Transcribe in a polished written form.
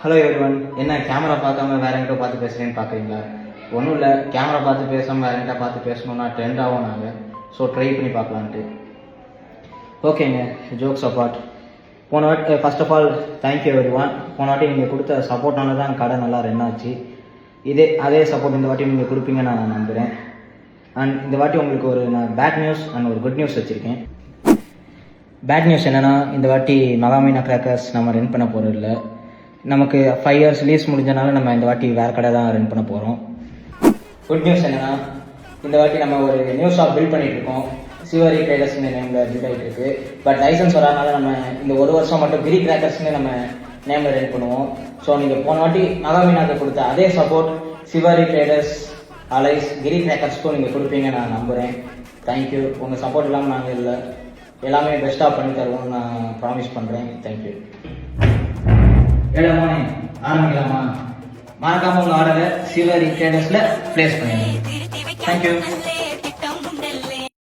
Hello everyone. என்ன camera பார்க்காம வேற எங்கிட்ட பார்த்து பேசுகிறேன்னு பார்க்குறீங்களா? ஒன்றும் இல்லை, கேமரா பார்த்து பேசாமல் வேற எங்கிட்ட பார்த்து பேசணுன்னா ட்ரெண்ட் ஆகும் நாங்கள். ஸோ ட்ரை பண்ணி பார்க்கலான்ட்டு. ஓகேங்க, ஜோக்ஸ் அப்பார்ட். போன வாட்டி first of all thank you everyone. போன வாட்டி நீங்கள் கொடுத்த சப்போர்ட்னால தான் கடை நல்லா ரன் ஆச்சு. அதே சப்போர்ட் இந்த வாட்டி நீங்கள் கொடுப்பீங்கன்னு நான் நம்புகிறேன். அண்ட் இந்த வாட்டி உங்களுக்கு நான் பேட் நியூஸ் அண்ட் ஒரு குட் நியூஸ் வச்சுருக்கேன். பேட் நியூஸ் என்னென்னா, இந்த வாட்டி மகாமீனா கிராக்கர்ஸ் நம்ம ரன் பண்ண போகிறது இல்லை. நமக்கு 5 years லீஸ் முடிஞ்சனால நம்ம இந்த வாட்டி வேறு கடை தான் ரன் பண்ண போகிறோம். குட் நியூஸ் என்னென்னா, இந்த வாட்டி நம்ம ஒரு நியூ ஷாப் பில்ட் பண்ணிகிட்டு இருக்கோம். சிவரி ட்ரேடர்ஸ்னு நேமில் பில்ட் ஆகிட்டு இருக்கு. பட் லைசன்ஸ் வராதனால நம்ம இந்த ஒரு வருஷம் மட்டும் கிரி கிராக்கர்ஸ்னு நம்ம நேமில் ரன் பண்ணுவோம். ஸோ நீங்கள் போன வாட்டி மகாமீனாக்கு கொடுத்த அதே சப்போர்ட் சிவரி ட்ரேடர்ஸ் அலைஸ் கிரி கிராக்கர்ஸ்க்கும் நீங்கள் கொடுப்பீங்க நான் நம்புகிறேன். தேங்க்யூ. உங்கள் சப்போர்ட் இல்லாமல் நாங்கள் இல்லை, எல்லாமே பெஸ்ட்டாக பண்ணி தருவோம்னு நான் ப்ராமிஸ் பண்ணுறேன். தேங்க்யூ. ஏழாமோனே ஆரம்பிக்கலாமா? மறக்காம உங்க ஆர்டரை சிவரி ட்ரேடர்ஸ்ல பிளேஸ் பண்ணிடுங்க. தேங்க்யூ.